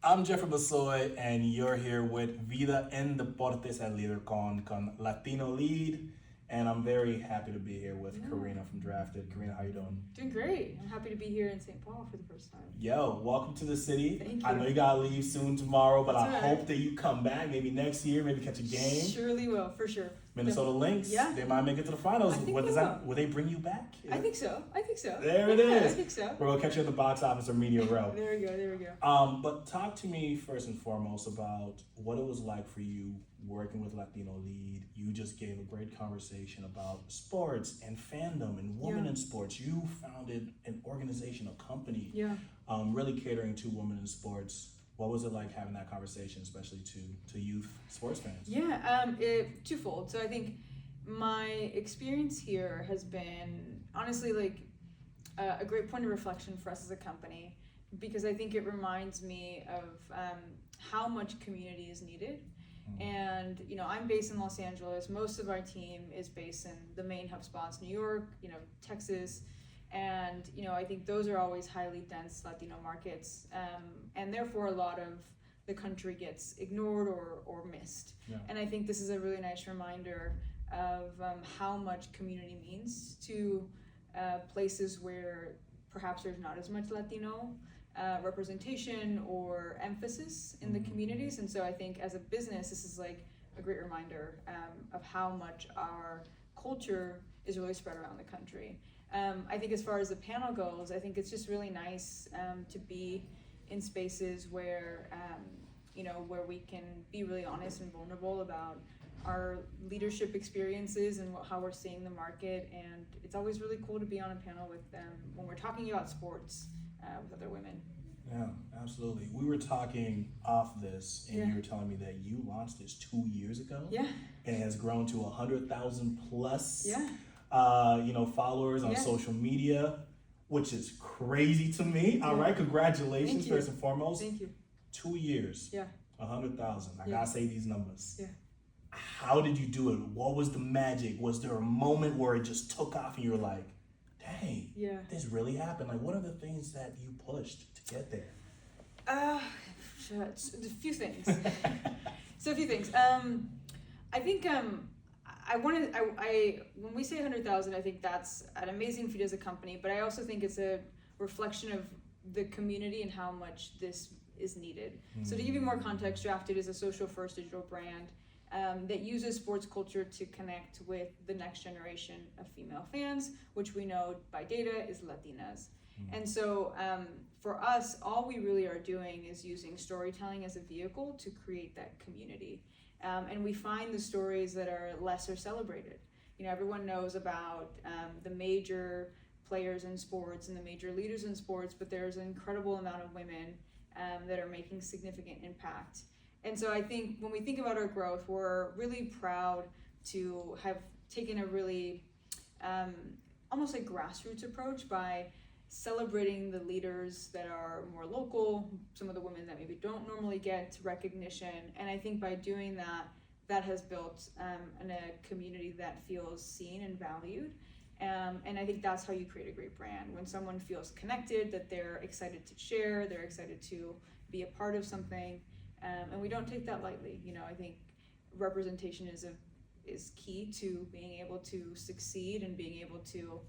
I'm Jeffrey Bissoy, and you're here with Vida en Deportes al Líder con Latino Lead. And I'm very happy to be here with Karina from Drafted. Karina, how you doing? Doing great. I'm happy to be here in St. Paul for the first time. Yo, welcome to the city. Thank you. I know you gotta leave soon tomorrow, but That's I right. hope that you come back maybe next year, maybe catch a game. Surely will, for sure. Minnesota Lynx, Yeah. they might make it to the finals. I think What they does that? will. Will they bring you back? I think so. There it Yeah, is. I think so. We're gonna catch you at the box office or media row. There we go. But talk to me first and foremost about what it was like for you working with Latino Lead. You just gave a great conversation about sports and fandom and women in sports. You founded an organization, a company, Yeah. really catering to women in sports. What was it like having that conversation, especially to youth sports fans? Yeah, twofold. So I think my experience here has been honestly like a great point of reflection for us as a company, because I think it reminds me of how much community is needed. And I'm based in Los Angeles. Most of our team is based in the main hub spots: New York, Texas, and I think those are always highly dense Latino markets, and therefore a lot of the country gets ignored or missed. Yeah. And I think this is a really nice reminder of how much community means to places where perhaps there's not as much Latino representation or emphasis in the communities. And so I think as a business, this is like a great reminder of how much our culture is really spread around the country. I think as far as the panel goes, I think it's just really nice to be in spaces where where we can be really honest and vulnerable about our leadership experiences and how we're seeing the market. And it's always really cool to be on a panel with them when we're talking about sports with other women. Yeah, absolutely. We were talking off this, and you were telling me that you launched this 2 years ago. Yeah. And it has grown to 100,000 plus. Yeah. Followers on social media, which is crazy to me. All right, congratulations. Thank you. First and foremost. Thank you. 2 years. Yeah. 100,000. I gotta say these numbers. Yeah. How did you do it? What was the magic? Was there a moment where it just took off and you were like, dang, this really happened? Like, what are the things that you pushed to get there? A few things. I think when we say 100,000, I think that's an amazing feat as a company, but I also think it's a reflection of the community and how much this is needed. So to give you more context, Drafted is a social first digital brand that uses sports culture to connect with the next generation of female fans, which we know by data is Latinas. And so for us, all we really are doing is using storytelling as a vehicle to create that community. And we find the stories that are lesser celebrated. Everyone knows about the major players in sports and the major leaders in sports, but there's an incredible amount of women that are making significant impact. And so I think when we think about our growth, we're really proud to have taken a really almost like grassroots approach by celebrating the leaders that are more local, some of the women that maybe don't normally get recognition. And I think by doing that, that has built a community that feels seen and valued. And I think that's how you create a great brand. When someone feels connected, that they're excited to share, they're excited to be a part of something. And we don't take that lightly. I think representation is key to being able to succeed and being able to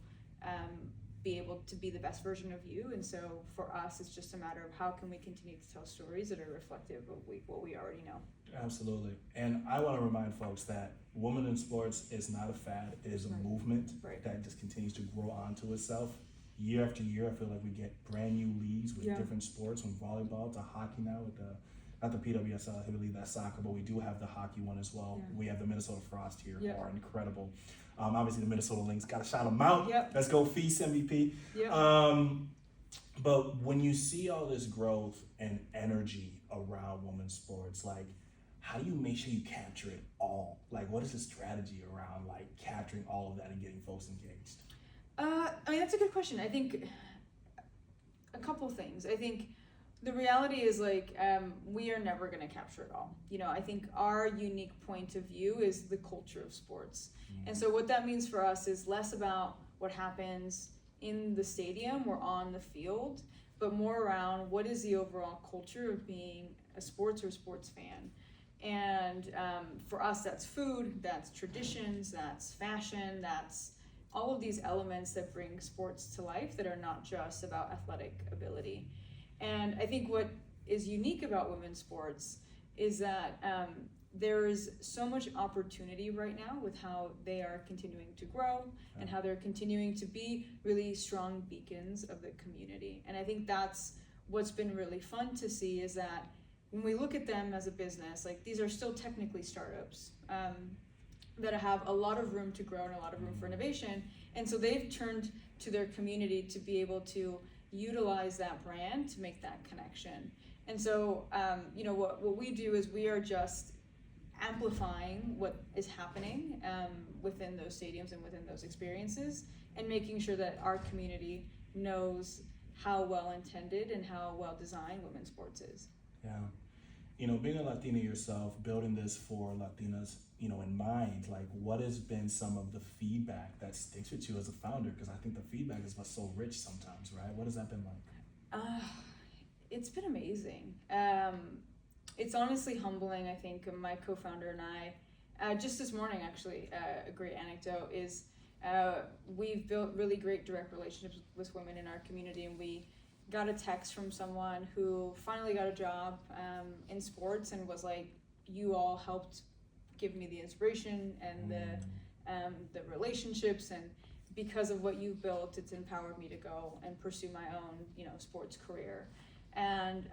be the best version of you. And so for us, it's just a matter of how can we continue to tell stories that are reflective of what we already know. Absolutely. And I want to remind folks that women in sports is not a fad. It is a movement that just continues to grow onto itself. Year after year, I feel like we get brand new leagues with different sports, from volleyball to hockey now with not the PWSL, I believe that's soccer, but we do have the hockey one as well. Yeah. We have the Minnesota Frost here, who are incredible. Obviously the Minnesota Lynx, got to shout them out. Yep. Let's go Feast MVP. Yep. But when you see all this growth and energy around women's sports, like, how do you make sure you capture it all? Like, what is the strategy around like capturing all of that and getting folks engaged? That's a good question. I think a couple things. I think the reality is we are never going to capture it all. I think our unique point of view is the culture of sports. And so what that means for us is less about what happens in the stadium or on the field, but more around what is the overall culture of being a sports or sports fan. And for us, that's food, that's traditions, that's fashion, that's all of these elements that bring sports to life that are not just about athletic ability. And I think what is unique about women's sports is that there is so much opportunity right now with how they are continuing to grow and how they're continuing to be really strong beacons of the community. And I think that's what's been really fun to see, is that when we look at them as a business, like, these are still technically startups that have a lot of room to grow and a lot of room for innovation. And so they've turned to their community to be able to utilize that brand to make that connection. And so, what we do is we are just amplifying what is happening within those stadiums and within those experiences, and making sure that our community knows how well intended and how well designed women's sports is. Yeah. Being a Latina yourself, building this for Latinas, in mind, like, what has been some of the feedback that sticks with you as a founder? Because I think the feedback is what's so rich sometimes, right? What has that been like? It's been amazing. It's honestly humbling, I think. My co-founder and I, just this morning actually, a great anecdote is we've built really great direct relationships with women in our community, and we got a text from someone who finally got a job in sports and was like, you all helped give me the inspiration and the relationships, and because of what you've built, it's empowered me to go and pursue my own sports career. And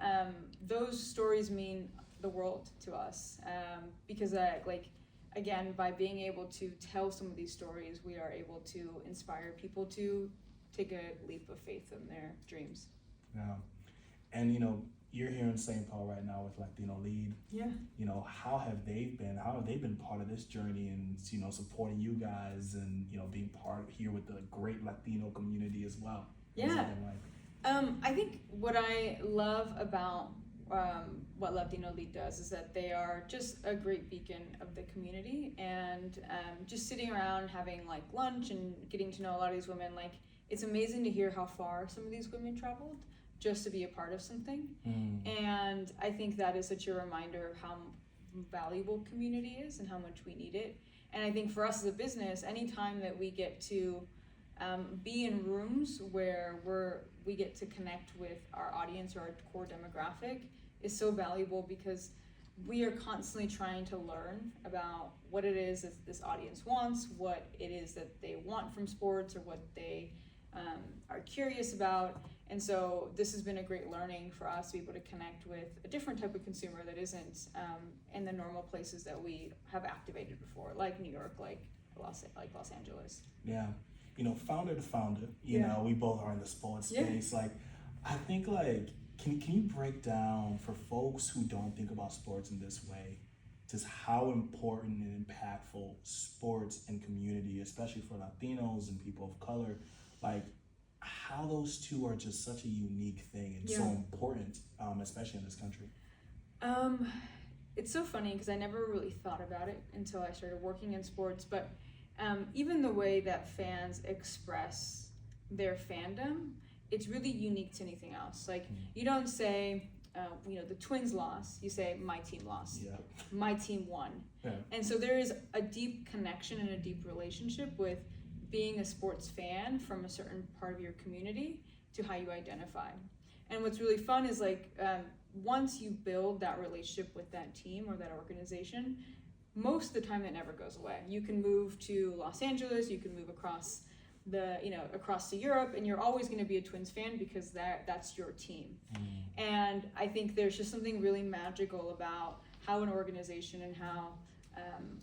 those stories mean the world to us, because again, by being able to tell some of these stories, we are able to inspire people to take a leap of faith in their dreams. Yeah. And you're here in St. Paul right now with Latino Lead. Yeah. How have they been part of this journey and supporting you guys and being part here with the great Latino community as well? What's that been like? I think what I love about what Latino Lead does is that they are just a great beacon of the community, and just sitting around having lunch and getting to know a lot of these women, it's amazing to hear how far some of these women traveled just to be a part of something. And I think that is such a reminder of how valuable community is and how much we need it. And I think for us as a business, anytime that we get to be in rooms where we get to connect with our audience or our core demographic is so valuable, because we are constantly trying to learn about what it is that this audience wants, what it is that they want from sports, or what they are curious about. And so this has been a great learning for us to be able to connect with a different type of consumer that isn't in the normal places that we have activated before, like New York, like Los Angeles. Yeah. Founder to founder, we both are in the sports space. I think can you break down for folks who don't think about sports in this way, just how important and impactful sports and community, especially for Latinos and people of color, how those two are just such a unique thing and so important, especially in this country? It's so funny because I never really thought about it until I started working in sports, but even the way that fans express their fandom, it's really unique to anything else. You don't say, the Twins lost, you say, my team lost, my team won. Yeah. And so there is a deep connection and a deep relationship with being a sports fan from a certain part of your community to how you identify. And what's really fun is once you build that relationship with that team or that organization, most of the time that never goes away. You can move to Los Angeles, you can move across across to Europe, and you're always going to be a Twins fan because that's your team. And I think there's just something really magical about how an organization and how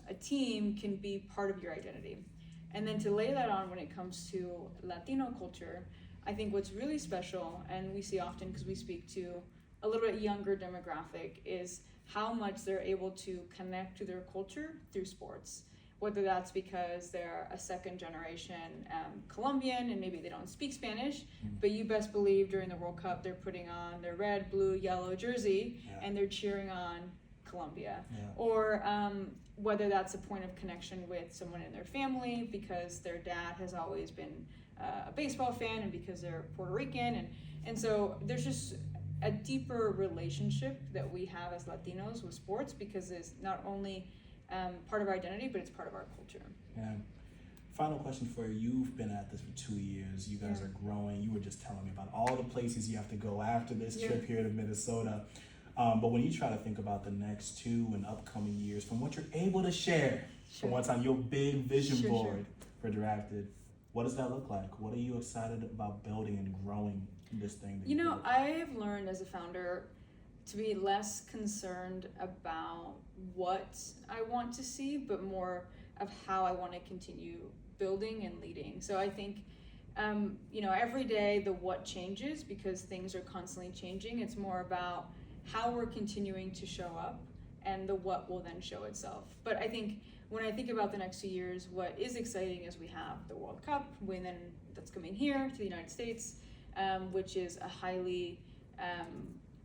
a team can be part of your identity. And then to lay that on when it comes to Latino culture, I think what's really special, and we see often because we speak to a little bit younger demographic, is how much they're able to connect to their culture through sports. Whether that's because they're a second generation Colombian and maybe they don't speak Spanish, but you best believe during the World Cup they're putting on their red, blue, yellow jersey and they're cheering on Colombia. Or whether that's a point of connection with someone in their family because their dad has always been a baseball fan and because they're Puerto Rican, and so there's just a deeper relationship that we have as Latinos with sports because it's not only part of our identity, but it's part of our culture. Yeah. Final question for you. You've been at this for 2 years. You guys are growing. You were just telling me about all the places you have to go after this trip here to Minnesota. But when you try to think about the next 2 and upcoming years, from what you're able to share from what's on your big vision board for Drafted, what does that look like? What are you excited about building and growing this thing? You know, I have learned as a founder to be less concerned about what I want to see, but more of how I want to continue building and leading. So I think, you know, every day the what changes because things are constantly changing. It's more about how we're continuing to show up, and the what will then show itself. But I think when I think about the next few years, what is exciting is we have the World Cup, that's coming here to the United States, which is a highly,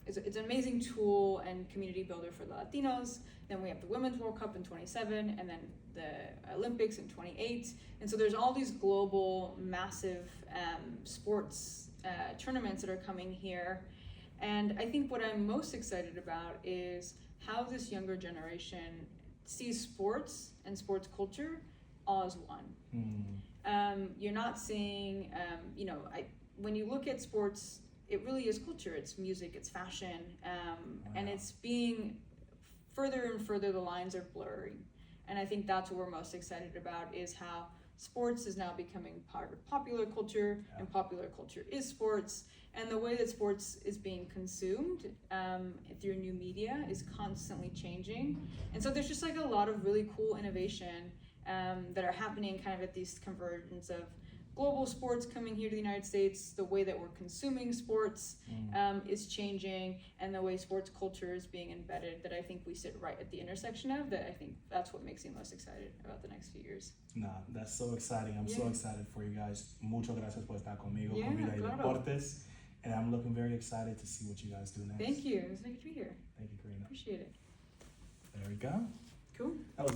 it's an amazing tool and community builder for the Latinos. Then we have the Women's World Cup in 27, and then the Olympics in 28. And so there's all these global, massive sports tournaments that are coming here. And I think what I'm most excited about is how this younger generation sees sports and sports culture all as one. You're not seeing, you know, when you look at sports, it really is culture. It's music, it's fashion, and it's being further and further, the lines are blurring. And I think that's what we're most excited about, is how sports is now becoming part of popular culture, and popular culture is sports. And the way that sports is being consumed through new media is constantly changing. And so there's just like a lot of really cool innovation that are happening kind of at these convergence of global sports coming here to the United States, the way that we're consuming sports is changing, and the way sports culture is being embedded, that I think we sit right at the intersection of, that I think that's what makes me most excited about the next few years. Nah, that's so exciting. I'm so excited for you guys. Mucho gracias por estar conmigo, Puro Deportes. And I'm looking very excited to see what you guys do next. Thank you. It was nice to be here. Thank you, Karina. Appreciate it. There we go. Cool. That was